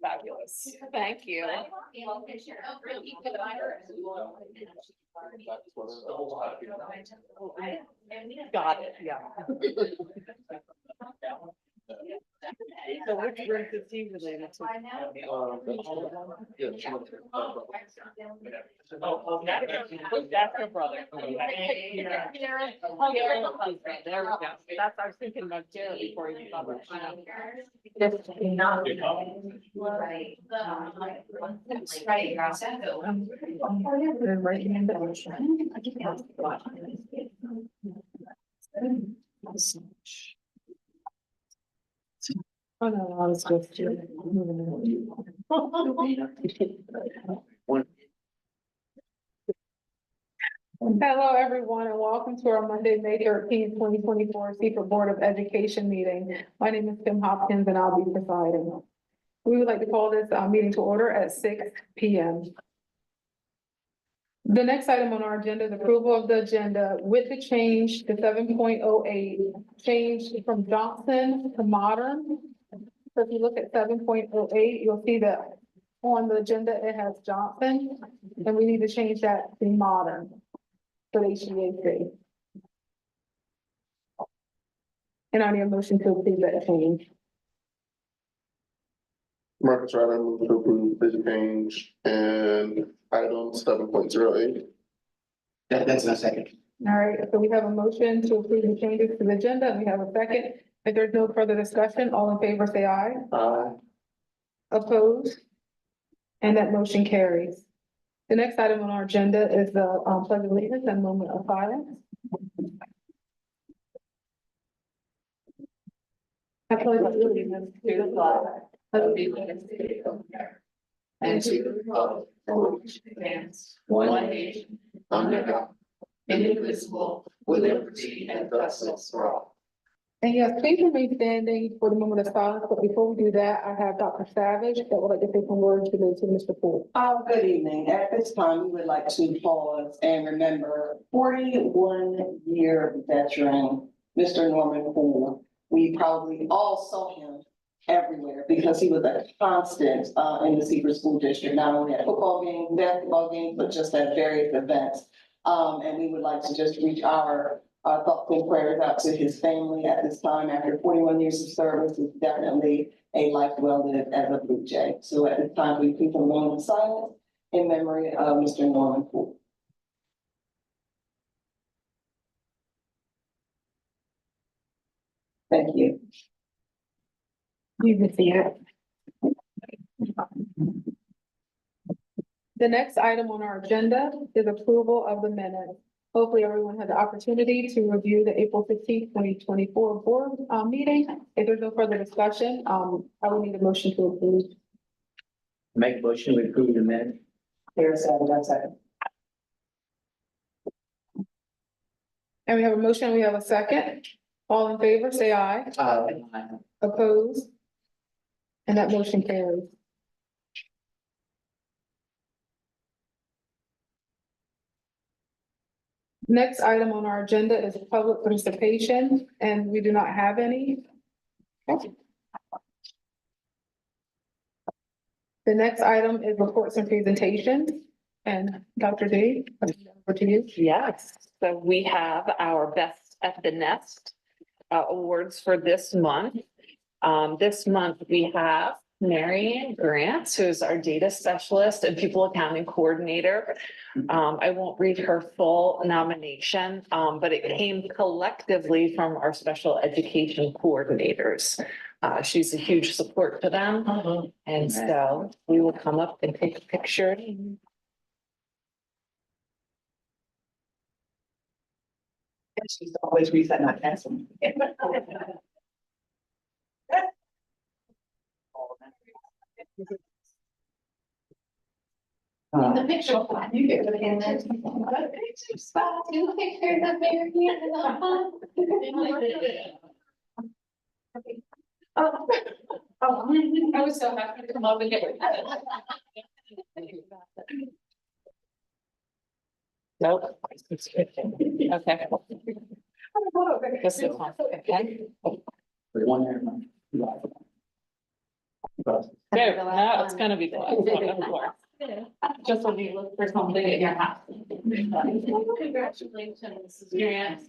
Fabulous. Thank you. Got it, yeah. So which room is he related to? Oh, that's her brother. There we go. That's, I was thinking about Jared before you thought about Oh, no, I was just. Hello, everyone, and welcome to our Monday, May 13th, 2024 Secret Board of Education meeting. My name is Kim Hopkins, and I'll be presiding. We would like to call this meeting to order at 6 p.m. The next item on our agenda is approval of the agenda with the change to 7.08, change from Johnson to modern. So if you look at 7.08, you'll see that on the agenda, it has Johnson, and we need to change that to modern for the HVAC. And I need a motion to approve that change. Marcus Ryder, move to approve the change and item 7.08. That's my second. All right, so we have a motion to approve the changes to the agenda, and we have a second. If there's no further discussion, all in favor say aye. Aye. Opposed? And that motion carries. The next item on our agenda is the pledge of allegiance and moment of silence. I pledge allegiance to the flag of the United States of America and to the republic for which it stands, one nation, under God, indivisible, with liberty and justice for all. And yes, please remain standing for the moment of silence, but before we do that, I have Dr. Savage that would like to say some words to Mr. Poole. Good evening. At this time, we would like to pause and remember 41-year veteran, Mr. Norman Poole. We probably all saw him everywhere because he was a constant in the Seaver School District, not only at football games, basketball games, but just at various events. And we would like to just reach our thoughts and prayers out to his family at this time. After 41 years of service, it's definitely a life well lived as a Blue Jay. So at this time, we keep a moment of silence in memory of Mr. Norman Poole. Thank you. You can see it. The next item on our agenda is approval of the minutes. Hopefully everyone had the opportunity to review the April 15th, 2024 board meeting. If there's no further discussion, I will need a motion to approve. Make a motion, we approve the minute. There's a second. And we have a motion, we have a second. All in favor, say aye. Opposed? And that motion carries. Next item on our agenda is public participation, and we do not have any. Okay. The next item is reports and presentations, and Dr. D, over to you. Yes, so we have our Best at the Nest awards for this month. This month we have Marianne Grant, who's our data specialist and people accounting coordinator. I won't read her full nomination, but it came collectively from our special education coordinators. She's a huge support to them. And so we will come up and take a picture. And she's always reset my password. The picture of that, you get the hand there. Picture spot, you picture the bear here. Oh, I was so happy to come over here. Nope. Okay. This is one, okay. For 1 year. Good, now it's gonna be the last one, of course. Just when you look for something in your house. Congratulations, Grant.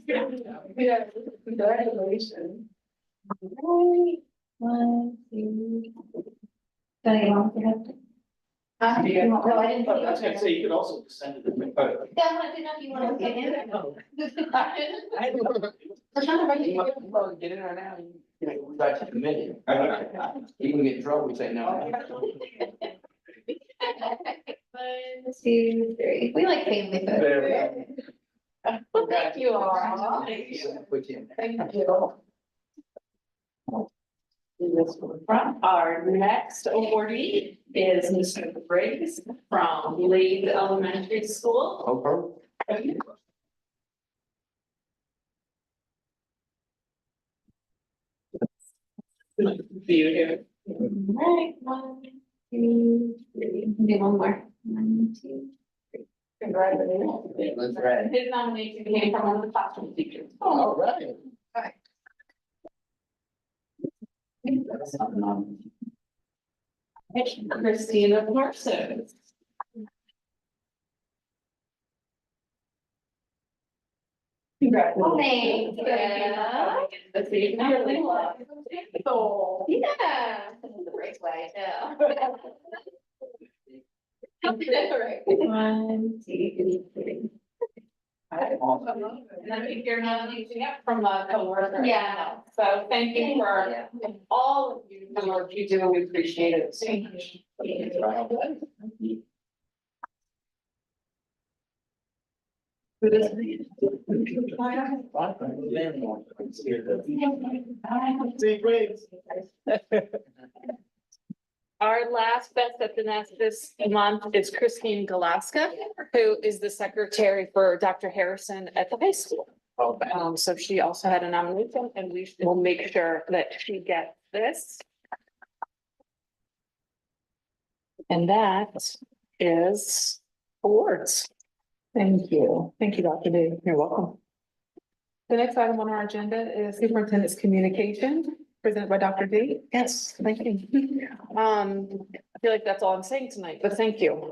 Yeah, congratulations. One, two. Don't you want to have to? No, I didn't. I was gonna say, you could also send it to me. Yeah, I didn't know if you wanted to get in there. Get in right now. You know, we got you committed. You can get in trouble, we say no. One, two, three. We like family photos. Well, thank you all. Put you in. Thank you. From our next awardee is Mr. Briggs from Lade Elementary School. Okay. View here. Right, one, two, three. Do one more. One, two. Congratulations. That's right. His nomination came from one of the classroom teachers. All right. Christina Parsons. Thanks, Yeah. This evening. So. Yeah. The breakaway, yeah. Right. One, two, three. And I think you're nominating it from a coworker. Yeah. So thank you for Yeah. all of you, the work you do, we appreciate it so much. Our last best at the nest this month is Christine Galaska, who is the secretary for Dr. Harrison at the high school. So she also had a nomination and we will make sure that she gets this. And that is awards. Thank you. Thank you, Dr. D. You're welcome. The next item on our agenda is superintendent's communication presented by Dr. D. Yes, thank you. I feel like that's all I'm saying tonight, but thank you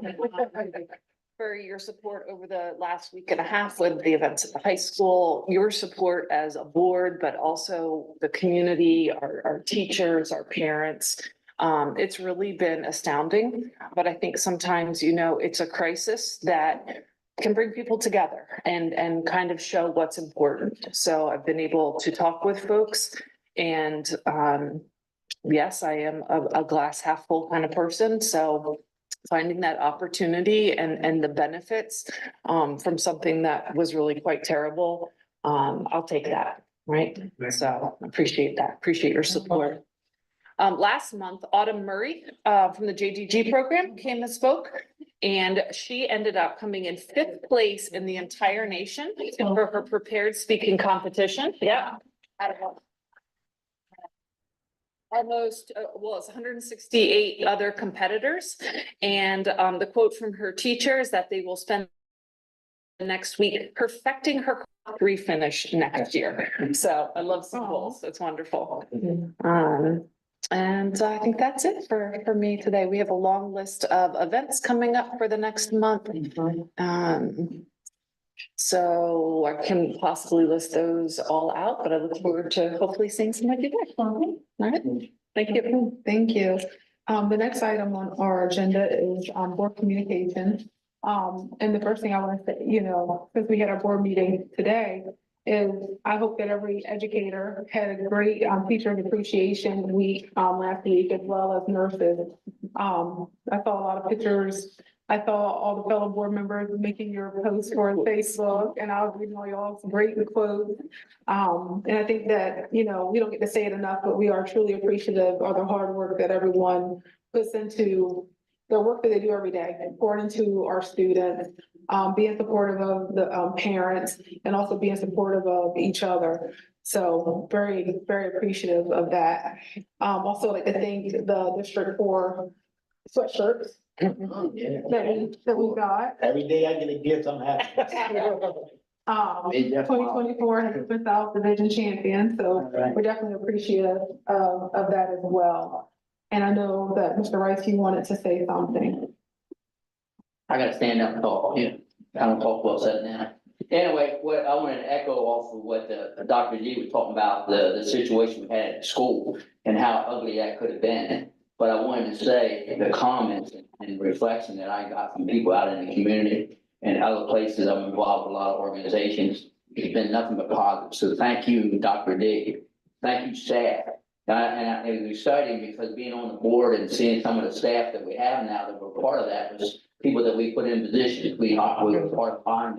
for your support over the last week and a half with the events at the high school, your support as a board, but also the community, our teachers, our parents. It's really been astounding, but I think sometimes, you know, it's a crisis that can bring people together and kind of show what's important. So I've been able to talk with folks and, yes, I am a glass half full kind of person. So finding that opportunity and the benefits, from something that was really quite terrible, I'll take that, right? So appreciate that. Appreciate your support. Last month, Autumn Murray, from the JDG program came and spoke, and she ended up coming in 5th place in the entire nation for her prepared speaking competition. Yeah. Almost, well, it's 168 other competitors. And, the quote from her teacher is that they will spend the next week perfecting her refinish next year. So I love some goals. It's wonderful. And I think that's it for me today. We have a long list of events coming up for the next month. So I can possibly list those all out, but I look forward to hopefully seeing some of you there. All right, thank you. Thank you. The next item on our agenda is, board communication. And the first thing I want to say, you know, since we had our board meeting today, is I hope that every educator had a great, teacher appreciation week, last week, as well as nurses. I saw a lot of pictures. I saw all the fellow board members making your posts for Facebook, and I was reading all y'all's great quotes. And I think that, you know, we don't get to say it enough, but we are truly appreciative of the hard work that everyone puts into the work that they do every day, pouring into our students, being supportive of the parents, and also being supportive of each other. So very, very appreciative of that. Also like to thank the district for sweatshirts Yeah. that we got. Every day I get a gift, I'm happy. Twenty twenty-four has been South Division champion, so Alright. we're definitely appreciative of that as well. And I know that Mr. Rice, you wanted to say something. I gotta stand up and talk, yeah, I don't talk well sitting down. Anyway, what I wanted to echo off of what Dr. D was talking about, the situation we had at school and how ugly that could have been. But I wanted to say the comments and reflection that I got from people out in the community and other places. I'm involved with a lot of organizations. It's been nothing but positive. So thank you, Dr. D. Thank you, staff. And it was exciting because being on the board and seeing some of the staff that we have now that were part of that was people that we put in positions. We were part of time.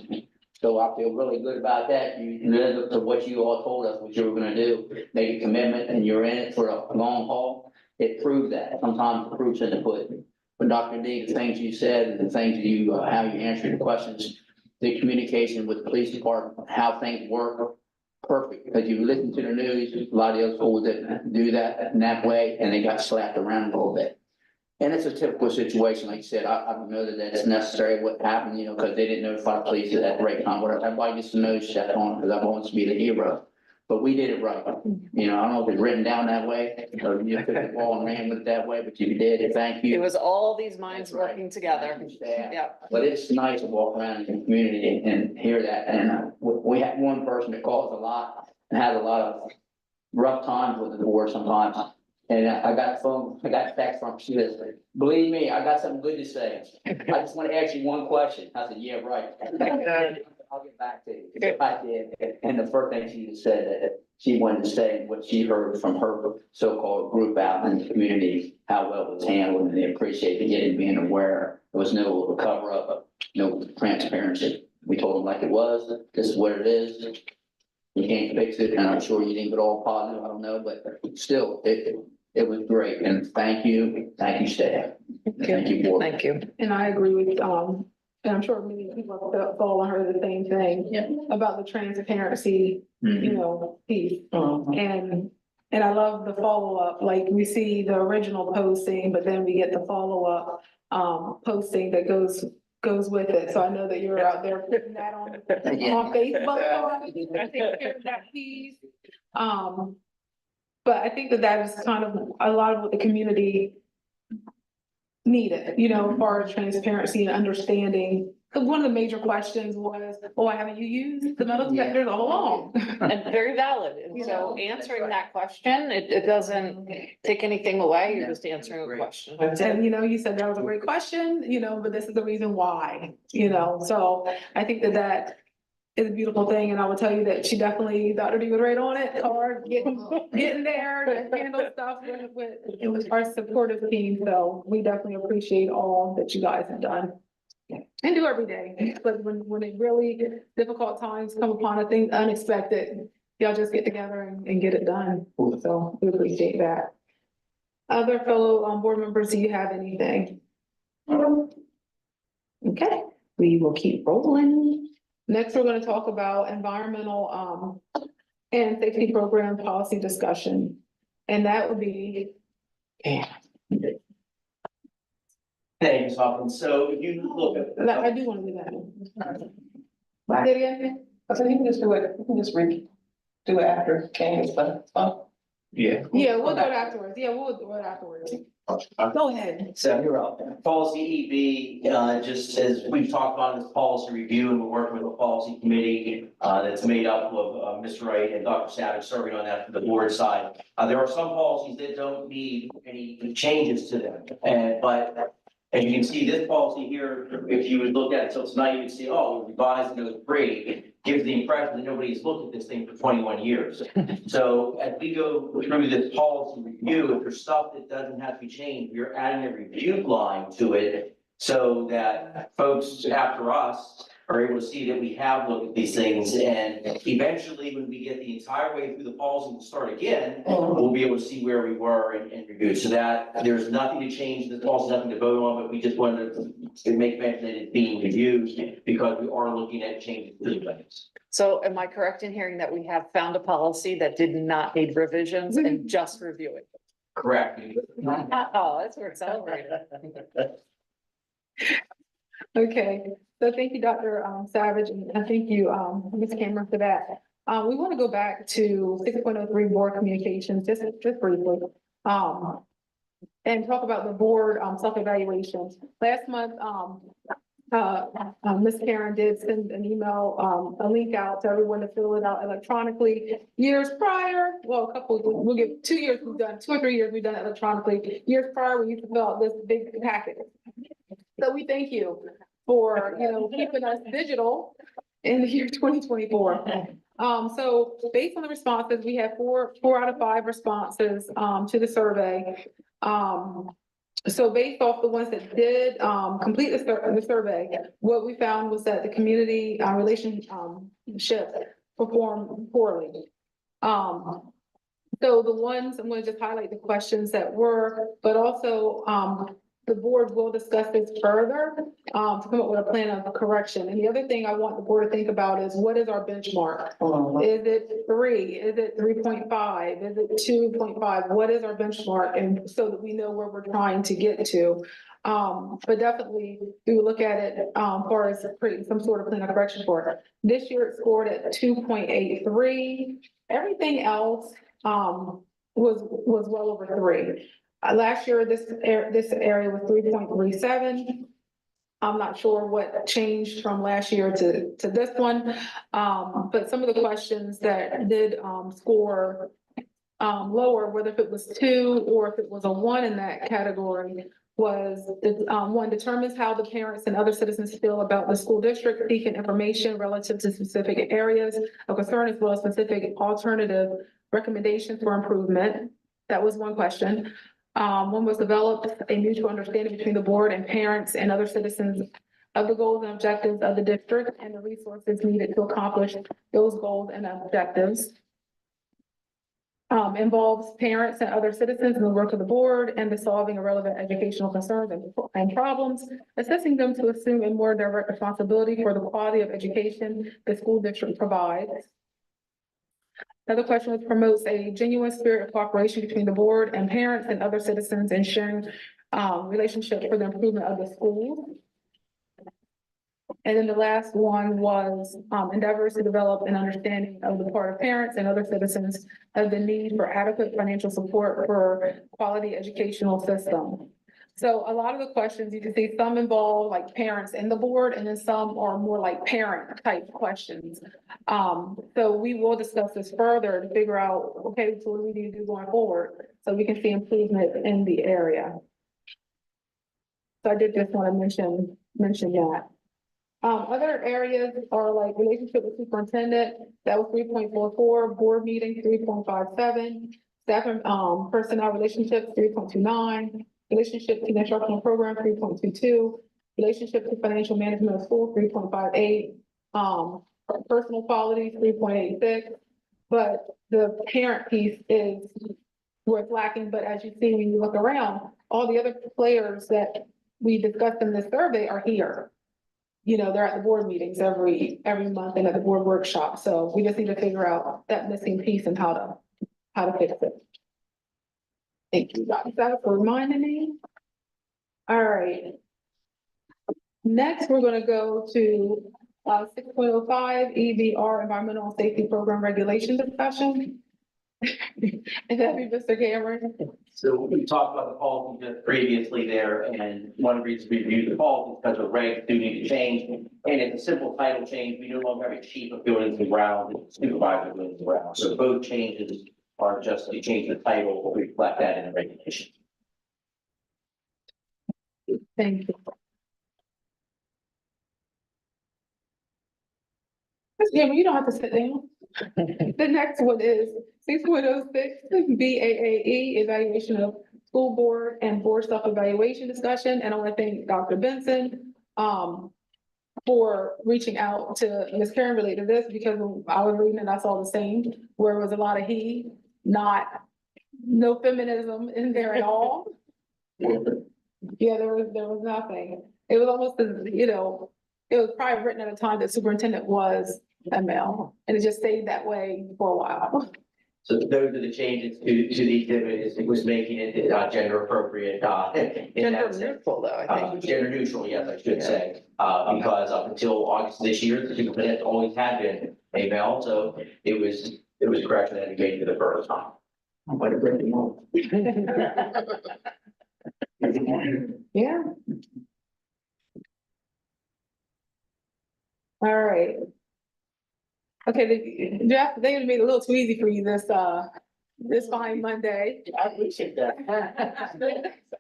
So I feel really good about that. You lived up to what you all told us, what you were gonna do, make a commitment, and you're in it for a long haul. It proved that. Sometimes the proof's in the pudding. But Dr. D, the things you said and the things you, how you answered the questions, the communication with the police department, how things work, perfect. Because you listen to the news, a lot of the other schools didn't do that in that way, and they got slapped around a little bit. And it's a typical situation, like you said, I don't know that that's necessary, what happened, you know, because they didn't notify the police at the right time, whatever. Everybody gets to know shut on, because everyone wants to be the hero. But we did it right, you know, I don't know if it's written down that way, or you took the ball and ran with it that way, but you did it, thank It you. was all these minds That's right. working together. Thank you, staff. Yeah. But it's nice to walk around in the community and hear that, and we had one person that calls a lot and has a lot of rough times with the board sometimes. And I got a text from, she says, believe me, I got something good to say. I just want to ask you one question. I said, yeah, right. I'll get back to you. So I did. And the first thing she said that she wanted to say what she heard from her so-called group out in the community, how well it was handled, and they appreciated getting, being aware. There was no cover up, no transparency. We told them like it was, this is what it is. You can't fix it, and I'm sure you didn't get all positive, I don't know, but still, it was great, and thank you, staff. Thank you, board. Thank you. And I agree with, and I'm sure many people have followed her the same thing about the transparency, you know, piece. And I love the follow-up, like we see the original posting, but then we get the follow-up posting that goes with it. So I know that you're out there putting that on Facebook. I think that piece. But I think that is kind of a lot of what the community needed, you know, as far as transparency and understanding. Because one of the major questions was, why haven't you used the metal detectors all along? And very valid. And so answering that question, it doesn't take anything away. You're just answering a question. And, you know, you said that was a great question, you know, but this is the reason why, you know, so I think that is a beautiful thing, and I will tell you that she definitely, Dr. D was right on it, hard, getting there to handle stuff with our supportive team, so we definitely appreciate all that you guys have done. And do every day, but when it really difficult times come upon a thing unexpected, y'all just get together and get it done, so we appreciate that. Other fellow board members, do you have anything? Okay, we will keep rolling. Next, we're going to talk about environmental and safety program policy discussion. And that would be. Hey, Ms. Hopkins, so if you look at. I do want to do that. Say it again. So you can just do it, you can just do it after Candace, but, Yeah. Yeah, we'll do it afterwards. Yeah, we'll do it afterwards. Go ahead. So you're up. Policy EB, just as we've talked about in this policy review, and we're working with a policy committee that's made up of Mr. Wright and Dr. Savage serving on that from the board side. There are some policies that don't need any changes to them, but as you can see, this policy here, if you would look at it till tonight, you would see, oh, we revised those three. Gives the impression that nobody's looked at this thing for 21 years. So as we go through this policy review, if there's stuff that doesn't have to be changed, we're adding a review line to it so that folks after us are able to see that we have looked at these things, and eventually when we get the entire way through the policy and start again, we'll be able to see where we were and review. So that there's nothing to change, the policy, nothing to vote on, but we just wanted to make mention that it's being reviewed because we are looking at changes to the plans. So am I correct in hearing that we have found a policy that did not need revisions and just review it? Correct. Oh, that's where it's celebrated. Okay, so thank you, Dr. Savage, and thank you, Ms. Cameron, for that. We want to go back to 6.03 board communications, just briefly. And talk about the board, self-evaluations. Last month, Ms. Karen did send an email, a link out to everyone to fill it out electronically. Years prior, well, we'll give 2 years, we've done 2 or 3 years, we've done it electronically. Years prior, we used to fill out this big packet. So we thank you for, keeping us digital in the year 2024. So based on the responses, we had four out of 5 responses, to the survey. So based off the ones that did, complete the survey, what we found was that the community, relationship performed poorly. So the ones, I'm going to just highlight the questions that were, but also, the board will discuss this further, to come up with a plan of correction. And the other thing I want the board to think about is, what is our benchmark? Is it 3? Is it 3.5? Is it 2.5? What is our benchmark? And so that we know where we're trying to get to. But definitely we will look at it, far as creating some sort of plan of correction for it. This year it scored at 2.83. Everything else, was well over 3. Last year, this area was 3.37. I'm not sure what changed from last year to this one. But some of the questions that did, score, lower, whether if it was 2 or if it was a 1 in that category, was, 1, determines how the parents and other citizens feel about the school district, seeking information relative to specific areas of concern, as well as specific alternative recommendations for improvement. That was one question. One was, develop a mutual understanding between the board and parents and other citizens of the goals and objectives of the district and the resources needed to accomplish those goals and objectives. Involves parents and other citizens in the work of the board and the solving of relevant educational concerns and problems, assisting them to assume a more direct responsibility for the quality of education the school district provides. Another question was, promotes a genuine spirit of cooperation between the board and parents and other citizens, ensuring relationships for the improvement of the school. And then the last one was, endeavors to develop an understanding of the part of parents and other citizens of the need for adequate financial support for quality educational system. So a lot of the questions, you can see some involve like parents in the board, and then some are more like parent type questions. So we will discuss this further to figure out, okay, so what do we need to do going forward? So we can see improvement in the area. So I did just want to mention that. Other areas are like relationship with superintendent, that was 3.44, board meeting 3.57, staff and personnel relationships 3.29, relationship to the instructional program 3.22, relationship to financial management of school 3.58, personal qualities 3.86, but the parent piece is where it's lacking. But as you see, when you look around, all the other players that we discussed in this survey are here. They're at the board meetings every month and at the board workshop. So we just need to figure out that missing piece and how to fix it. Thank you, Dr. Savage, for reminding me. All right. Next, we're going to go to 6.05 EVR Environmental Safety Program Regulation discussion. And that'd be Mr. Cameron. So we talked about the policy just previously there, and one of the reasons we reviewed the policy is because the regs do need to change. And it's a simple title change. We no longer have a chief of buildings and grounds, it's supervisor of buildings and grounds. So both changes are just to change the title to reflect that in the regulation. Thank you. Mr. Cameron, you don't have to sit down. The next one is 6.06 BAAE, evaluation of school board and board self-evaluation discussion. And I want to thank Dr. Benson for reaching out to Ms. Karen related to this, because I was reading and I saw the same, where it was a lot of he, no feminism in there at all. Yeah, there was nothing. It was almost, it was probably written at a time that superintendent was a male, and it just stayed that way for a while. So those are the changes to the exhibit, is it was making it gender appropriate. In Gender that sense. neutral though, I think. Gender neutral, yes, I should say, because up until August this year, the superintendent always had been a male, so it was correction that he made for the first time. I'm going to bring him home. Yeah. All right. Okay, Jeff, they made it a little too easy for you this fine Monday. I appreciate that.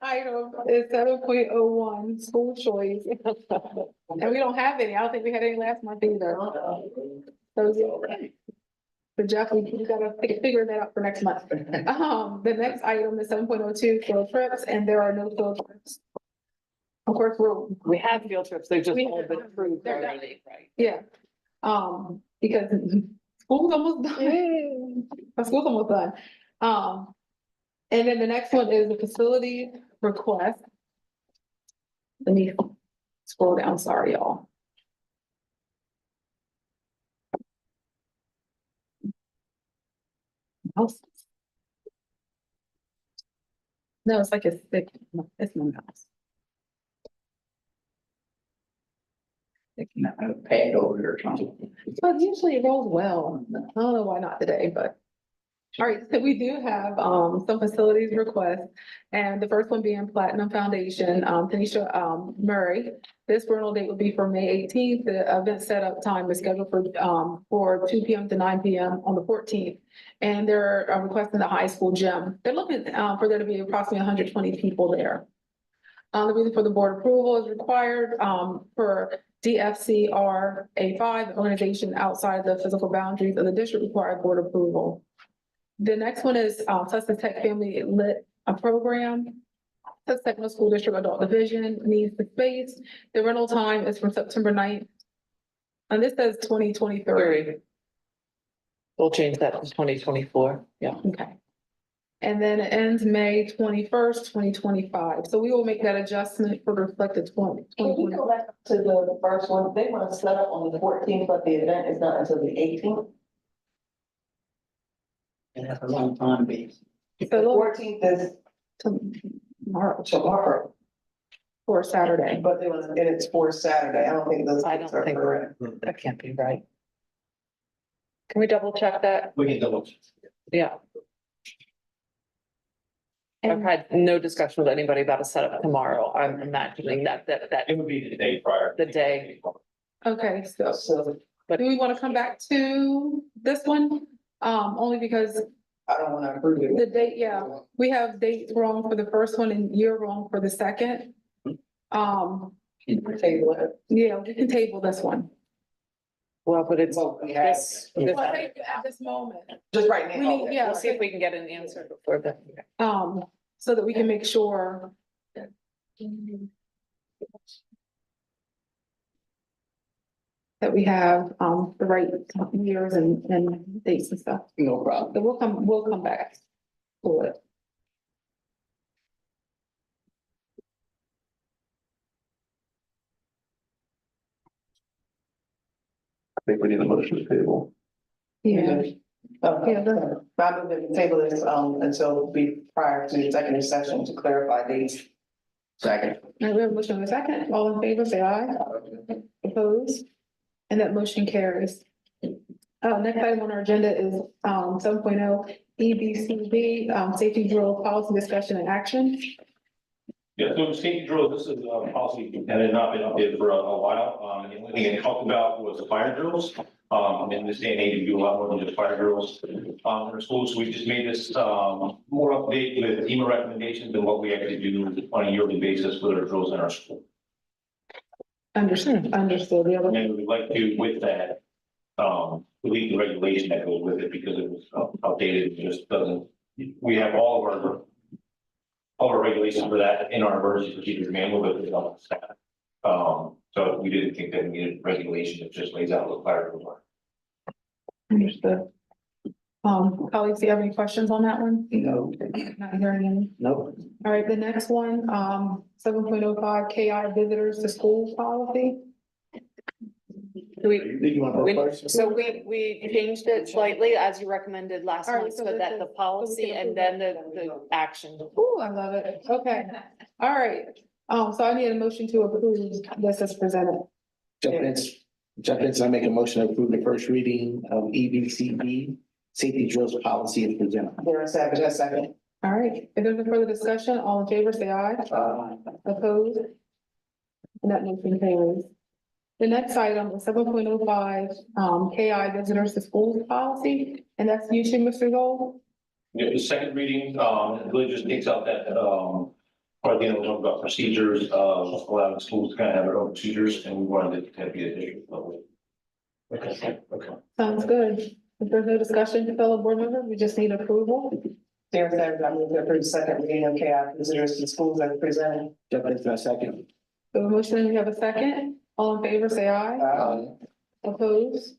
Item is 7.01 school choice. And we don't have any. I don't think we had any last month either. So Jeff, we gotta figure that out for next month. The next item is 7.02 field trips, and there are no field trips. Of course, We have field trips, they've just We all been have- approved they're done. already, right? yeah. Because school's almost done. School's almost done. And then the next one is the facility request. Let me scroll down, sorry, y'all. Mouse. No, it's like it's my mouse. Pad over here or something. But usually it rolls well. I don't know why not today, but. All right, so we do have some facilities requests, and the first one being Platinum Foundation, Tanisha Murray. This rental date will be for May 18th. The event setup time is scheduled for 2 p.m. to 9 p.m. on the 14th. And they're requesting the high school gym. They're looking for there to be approximately 120 people there. The reason for the board approval is required for DFCR A5, organization outside the physical boundaries of the district, required board approval. The next one is Tustin Tech Family Lit program. Tustin Tech Middle School District Adult Division needs the space. The rental time is from September 9th. And this says 2023. We'll change that to 2024, yeah. Okay. And then it ends May 21st, 2025. So we will make that adjustment for reflect the 20. Can we go back to the first one? They want to set up on the 14th, but the event is not until the 18th. And that's a long time, base. The 14th is Tomorrow tomorrow, or Saturday. but they want, and it's for Saturday. I don't think those I dates don't are think correct. that can't be right. Can we double check that? We can double. Yeah, I've And had no discussion with anybody about a setup tomorrow. I'm imagining that It would be the day prior. The day. okay, so So do we want to come back to this one? Only because I don't want to approve it. the date, yeah, we have dates wrong for the first one and you're wrong for the second. Table it. Yeah, we can table this one. well, but it's Well, we have- this. Well, at this moment, Just right now. we need, yeah, We'll see if we can get an answer before then. so that we can make sure. That we have, the right years and dates and stuff. No problem. So we'll come back for it. I think we need a motion to table. Yeah, Yeah, I move that the table is, until be prior to the executive session to clarify dates. Second. all right, we have a motion in a second. All in favor, say aye. Opposed? And that motion carries. Next item on our agenda is 7.0 EBCB, safety drill policy discussion and action. Yeah, so safety drill, this is a policy that had not been updated for a while. And the only thing it talked about was the fire drills. In this day and age, we do a lot more than just fire drills. In our schools, so we just made this, more update with FEMA recommendations than what we actually do on a yearly basis with our drills in our school. Understood, the other. And we'd like to, with that, delete the regulation that goes with it because it was outdated, it just doesn't, we have all of our regulations for that in our emergency procedures manual, but it's on staff. So we didn't think that we needed regulation that just lays out what fire drills are. Understood. Colleagues, do you have any questions on that one? No, Not hearing any. nope. All right, the next one, 7.05 KI visitors to school policy. We, You want to we- go first? so we changed it slightly as you recommended last All right, month, so so this that is- the so we policy can and approve then it. the action. Ooh, I love it. Okay, all right. So I need a motion to approve this as presented. Jump in, so I make a motion to approve the first reading of EBCB, safety drills policy as presented. Darren Savage, I second. All right, if there's no further discussion, all in favor, say aye. Opposed? And that motion carries. The next item is 7.05 KI visitors to schools policy, and that's you too, Mr. Gold. Yeah, the second reading, it really just takes out that, part again, we talk about procedures, allowing schools to kind of have their own procedures, and we wanted it to be a district level. Okay. Sounds good. If there's no discussion, fellow board members, we just need approval. Darren Savage, I move to approve the second reading of KI visitors to schools as presented. Jump in for a second. We have a motion and we have a second. All in favor, say aye. Opposed?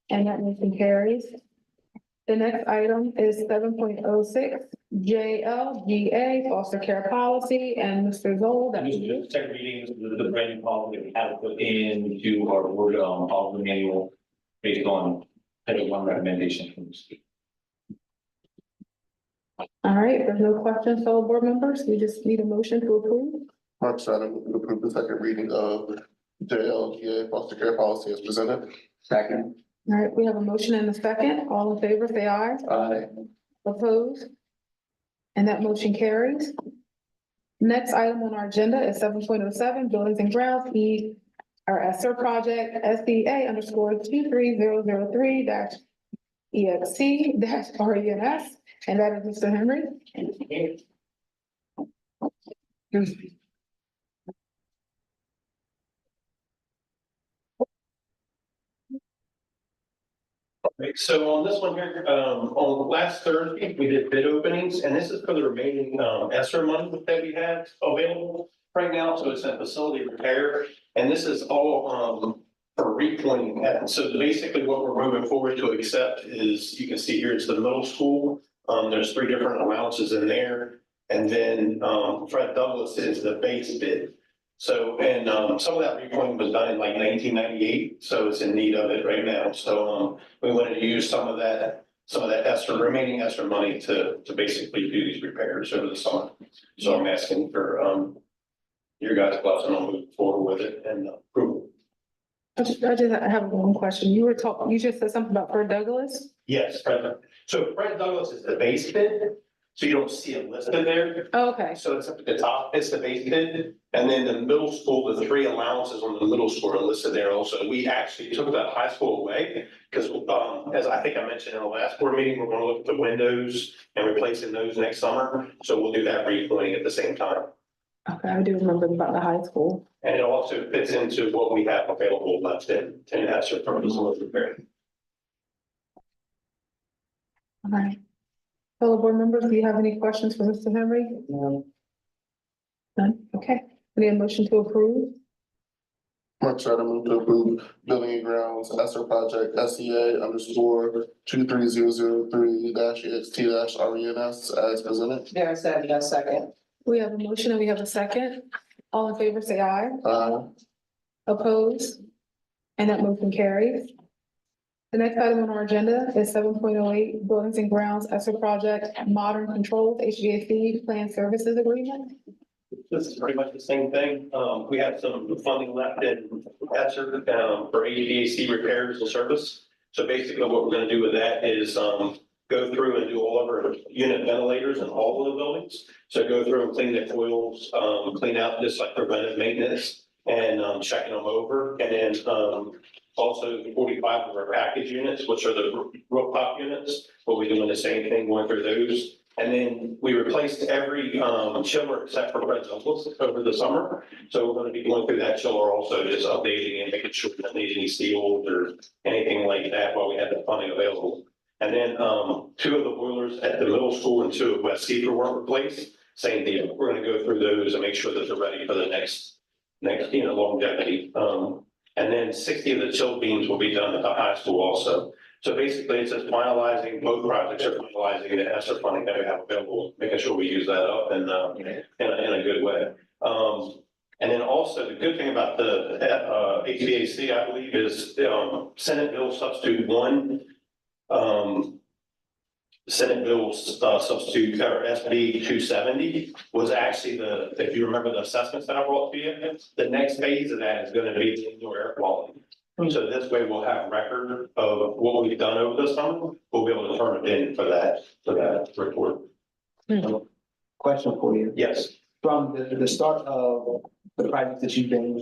And that motion carries. The next item is 7.06 JLGA foster care policy, and Mr. Zoll, that This was is you. the second reading, this is the brand new policy that we have to put into our board, policy manual based on Title I recommendation from the state. All right, if there's no questions, fellow board members, we just need a motion to approve. Mark Snyder, move to approve the second reading of JLGA foster care policy as presented. Second. All right, we have a motion and a second. All in favor, say aye. Aye. Opposed? And that motion carries. Next item on our agenda is 7.07 buildings and grounds, our ESSER project, SDA underscore 23003 dash EXC dash RENS, and that is Mr. Henry. Right, so on this one here, on last Thursday, we did bid openings, and this is for the remaining, ESSER money that we have available right now, so it's a facility repair, and this is all, for repointing that. So basically what we're moving forward to accept is, you can see here, it's the middle school, there's 3 different allowances in there, and then, Fred Douglas is the base bid. So, and, some of that repointing was done in like 1998, so it's in need of it right now, so, we wanted to use some of that ESSER, remaining ESSER money to basically do these repairs over the summer. So I'm asking for, your guys' blessing on moving forward with it and approval. I just have one question. You just said something about Fred Douglas? Yes, Fred. So Fred Douglas is the base bid, so you don't see it listed there. Oh, okay. So it's up at the top, it's the base bid, and then the middle school, the 3 allowances on the middle school are listed there also. We actually took that high school away, because, as I think I mentioned in the last board meeting, we're gonna look at the windows and replacing those next summer, so we'll do that repointing at the same time. Okay, I do remember about the high school. And it also fits into what we have available left in ESSER for facility repair. All right. Fellow board members, do you have any questions for Mr. Henry? No. None? Okay. Any motion to approve? Mark Snyder, move to approve building and grounds ESSER project SEA underscore 23003 dash EXT dash RENS as presented. Darren Savage, I second. We have a motion and we have a second. All in favor, say aye. Opposed? And that motion carries. The next item on our agenda is 7.08 buildings and grounds ESSER project modern controls HVAC plan services agreement. This is pretty much the same thing. We have some funding left in ESSER, for HVAC repairs and service. So basically what we're gonna do with that is, go through and do all of our unit ventilators in all of the buildings. So go through and clean the coils, clean out just like preventive maintenance and, checking them over. And then, also the 45 of our package units, which are the rooftop units, we'll be doing the same thing, going through those. And then we replaced every, chiller except for Fred Douglas over the summer. So we're gonna be going through that chiller also, just updating and making sure we don't need any seals or anything like that while we have the funding available. And then, 2 of the boilers at the middle school and 2 at West Cedar weren't replaced. Same deal. We're gonna go through those and make sure that they're ready for the next, longevity. And then 60 of the chill beams will be done at the high school also. So basically, it's just finalizing, both projects are finalizing the ESSER funding that we have available, making sure we use that up in a good way. And then also the good thing about the HVAC, I believe, is Senate Bill Substitute 1. Senate Bill Substitute or SB 270 was actually if you remember the assessments that I brought to you, the next phase of that is going to be the indoor air quality. So this way we'll have record of what we've done over the summer. We'll be able to turn it in for that report. Question for you. Yes. From the start of the projects that you've been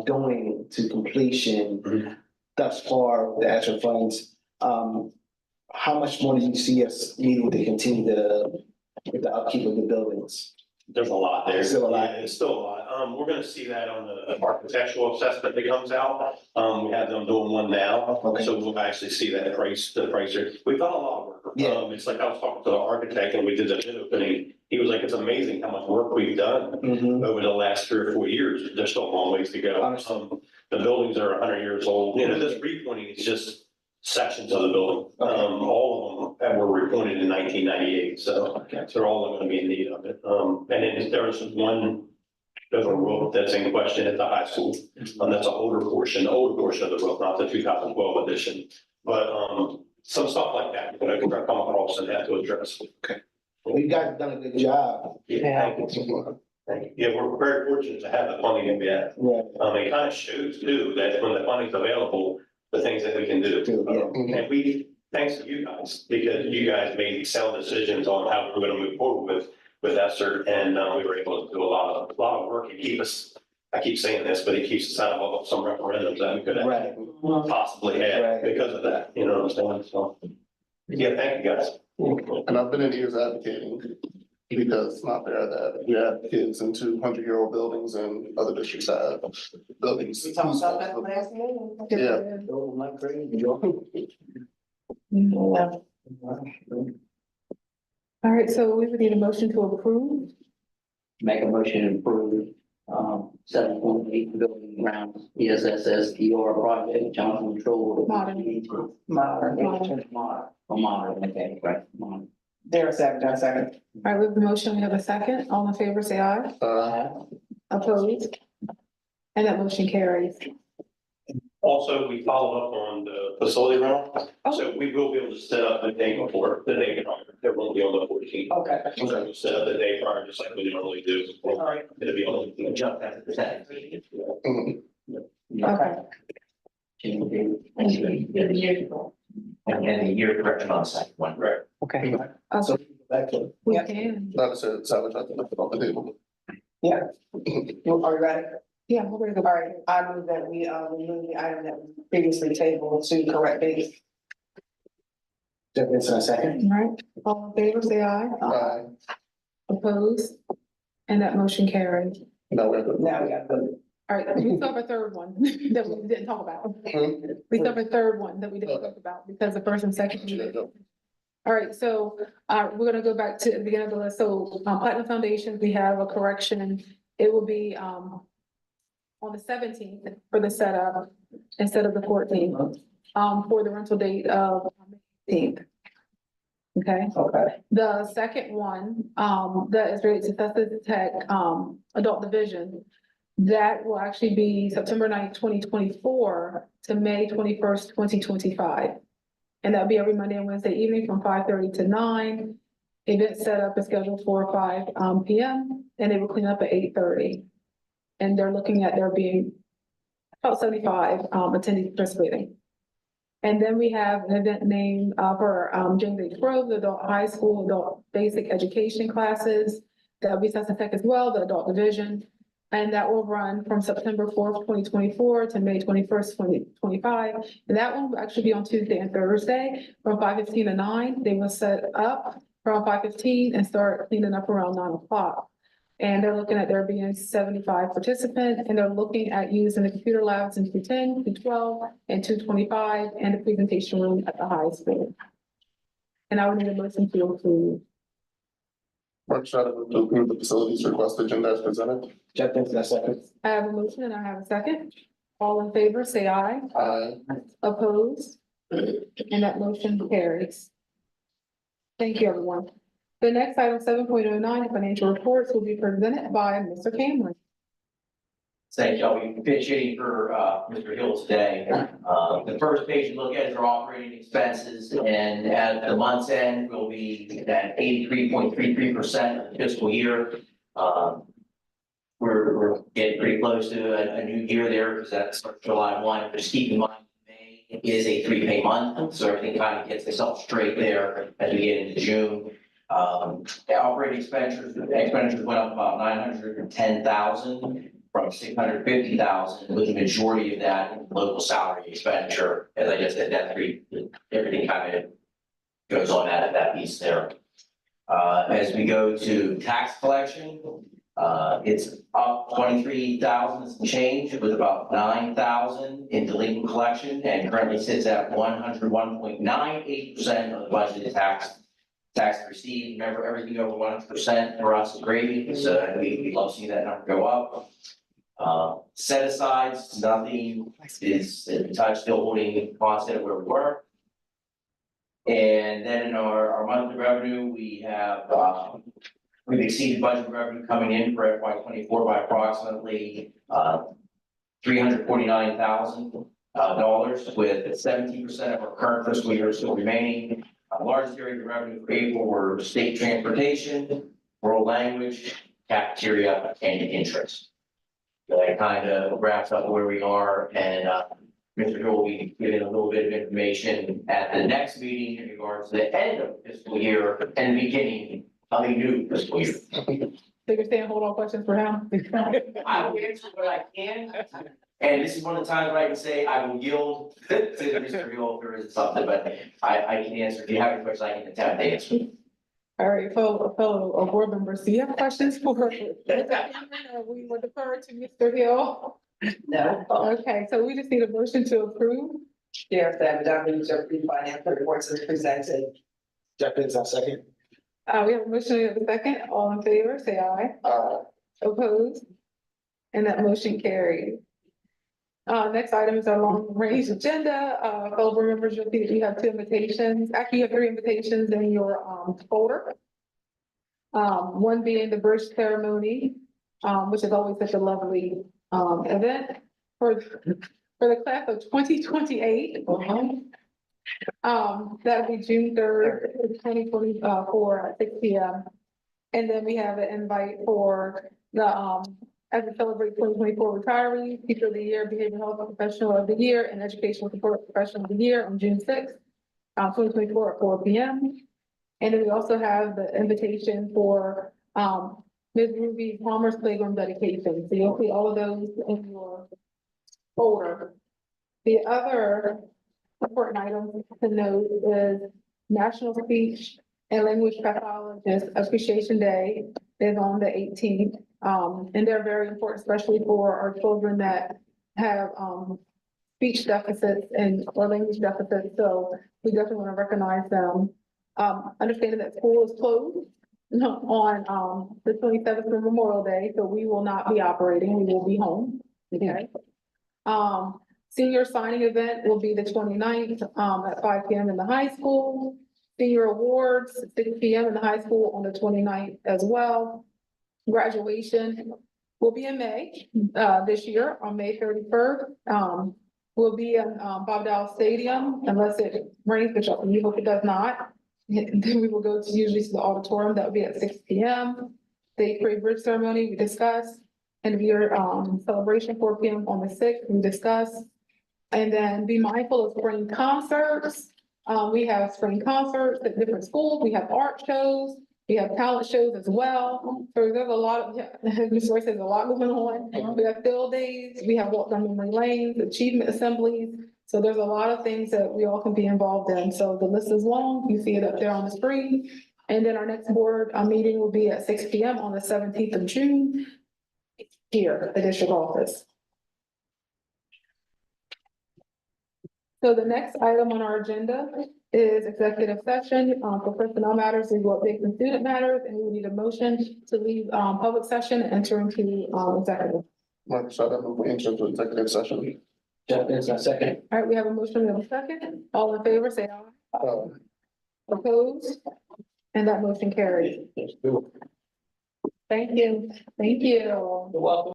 doing to completion thus far, the extra funds, how much more do you see us needing to continue with the upkeep of the buildings? There's a lot there. Still a lot. Yeah, it's still a lot. We're gonna see that on the architectural assessment that comes out. We have them doing one now. Okay. So we'll actually see that the price there. We've done a lot of work. Yeah. It's like I was talking to the architect and we did the bid opening. He was like, it's amazing how much work we've done Mhm. over the last 3 or 4 years. There's still a long ways to go. Understood. The buildings are 100 years old. You know, this repointing is just sections of the building. Okay. All of them were repointed in 1998. So Okay. they're all gonna be in need of it. And then there's a roof that's in question at the high school. That's an older portion of the roof, not the 2012 edition. But, some stuff like that, we're gonna come across and have to address. Well, you guys have done a good job. Yeah. Thank you. Yeah, we're very fortunate to have the funding that we have. Yeah. It kind of shows too, that when the funding's available, the things that we can do. Yeah. And thanks to you guys, because you guys made sound decisions on how we're gonna move forward with ESSER, and we were able to do a lot of work and keep us, I keep saying this, but it keeps us out of some referendums that we could have Right. possibly had Right. because of that, you know what I'm saying? So, yeah, thank you guys. And I've been in years advocating because it's not fair that we have kids in 200-year-old buildings and other districts have buildings. We talked about that last meeting. Yeah. Oh, my great. All right, so we would need a motion to approve. Make a motion to approve, 7.8 building grounds, ESSSDR project, Johnson Control. Modern. Modern, okay, right, modern. There a second. All right, we have a motion, we have a second. All in favor, say aye. Opposed? And that motion carries. Also, we follow up on the facility round, so we will be able to set up the day before, the day prior, it won't be on the 14th. Okay. So we'll set up the day prior, just like we normally do. All right. It'll be on the. Jump at the second. Okay. And then a year correction on the second one. Right. Okay. Okay, So back to, we Yeah. can. Not necessarily sabotage, but put on the table. Are you ready? Yeah, we're gonna All go. right, I move that we remove the item that was previously tabled to correct dates. Jeff Benson, a second. All right, all in favor, say aye. Opposed? And that motion carries. Now we have to. Now we got to. All right, we still have a third one that we didn't talk about. We still have a third one that we didn't talk about because the first and second. All right, so, we're gonna go back to the beginning of the list. So, Platinum Foundation, we have a correction. It will be, on the 17th for the setup instead of the 14th, for the rental date of 18th. Okay? Okay. The second one, that is related to Festus Tech, Adult Division. That will actually be September 9th, 2024 to May 21st, 2025. And that'll be every Monday and Wednesday evening from 5:30 to 9. Event setup is scheduled for 5 PM and they will clean up at 8:30. And they're looking at there being about 75 attendees participating. And then we have an event named for James H. Grove, the adult high school, adult basic education classes. That'll be Festus Tech as well, the adult division. And that will run from September 4th, 2024 to May 21st, 2025. And that one will actually be on Tuesday and Thursday from 5:15 to 9. They will set up from 5:15 and start cleaning up around 9 o'clock. And they're looking at there being 75 participants, and they're looking at using the computer labs in 210, 212, and 225, and the presentation room at the high school. And I would need a motion to approve. Mark Stratum, to approve the facilities request agenda as presented. Jeff Benson, a second. I have a motion and I have a second. All in favor, say aye. Opposed? And that motion carries. Thank you, everyone. The next item, 7.09, financial reports will be presented by Mr. Cameron. Thank you. I'll be pitch hitting for, Mr. Hill today. The first page you look at is our operating expenses, and at the month's end, we'll be at 83.33% of the fiscal year. We're getting pretty close to a new year there, because that starts July 1, but just keep in mind, May is a 3-pay month, so everything kind of gets itself straight there as we get into June. The operating expenditures went up about 910,000 from 650,000, with the majority of that in local salary expenditure. As I just said, everything kind of goes on that piece there. As we go to tax collection, it's up 23,000 and change. It was about 9,000 in delinquent collection, and currently sits at 101.98% of the budgeted tax received. Remember, everything over 100% for us is gravy, so we love seeing that number go up. Set asides, nothing is in touch, still holding constant where we were. And then in our monthly revenue, we have, we've exceeded budget revenue coming in for FY 24 by approximately $349,000, with 17% of our current fiscal year still remaining. Largest areas of revenue for April were state transportation, world language, cafeteria, and interest. So that kind of wraps up where we are, and Mr. Hill will be giving a little bit of information at the next meeting in regards to the end of fiscal year and the beginning of a new fiscal year. So you're saying hold on questions for him? I will answer what I can, and this is one of the times where I can say I will yield to Mr. Hill if there is something, but I can answer. If you have any questions, I can attempt to answer. All right, fellow board members, do you have questions for? We will defer to Mr. Hill. No. Okay, so we just need a motion to approve. Yes, I have done the financial reports as presented. Jeff is our second. We have a motion and a second. All in favor, say aye. Opposed? And that motion carried. Next item is our long range agenda. Fellow board members, you'll see that you have 2 invitations. Actually, you have 3 invitations in your folder. One being the bridge ceremony, which is always such a lovely event for the class of 2028. That'll be June 3rd, 2024 at 6 p.m. And then we have an invite for the as we celebrate 2024 retirees, Teacher of the Year, Behavioral Health Professional of the Year, and Educational Support Professional of the Year on June 6th, 2024 at 4 p.m. And then we also have the invitation for Ms. Ruby Palmer's Playground dedication. So you'll see all of those in your folder. The other important item to note is National Speech and Language Pathologist Appreciation Day is on the 18th. And they're very important, especially for our children that have speech deficits or language deficits. So we definitely want to recognize them. Understanding that school is closed on the 27th for Memorial Day, so we will not be operating. We will be home. Okay. Senior signing event will be the 29th at 5 p.m. in the high school. Senior awards, 6 p.m. in the high school on the 29th as well. Graduation will be in May this year on May 31st. We'll be in Bob Dow Stadium unless it rains, which we hope it does not. Then we will go to usually to the auditorium. That will be at 6 p.m. The 8th grade bridge ceremony we discussed, and your celebration 4 p.m. on the 6th we discussed. And then be mindful of spring concerts. We have spring concerts at different schools. We have art shows. We have talent shows as well. So there's a lot of, as Ms. Roy says, a lot going on. We have field days. We have walk down memory lanes, achievement assemblies. So there's a lot of things that we all can be involved in. So the list is long. You see it up there on the screen. And then our next board meeting will be at 6 p.m. on the 17th of June here at the district office. So the next item on our agenda is executive session for personnel matters, legal updates and student matters, and we need a motion to leave public session and enter into executive. Mark, so I move into executive session. Jeff is our second. All right, we have a motion, we have a second. All in favor, say aye. Opposed? And that motion carries. Thank you. Thank you. You're welcome.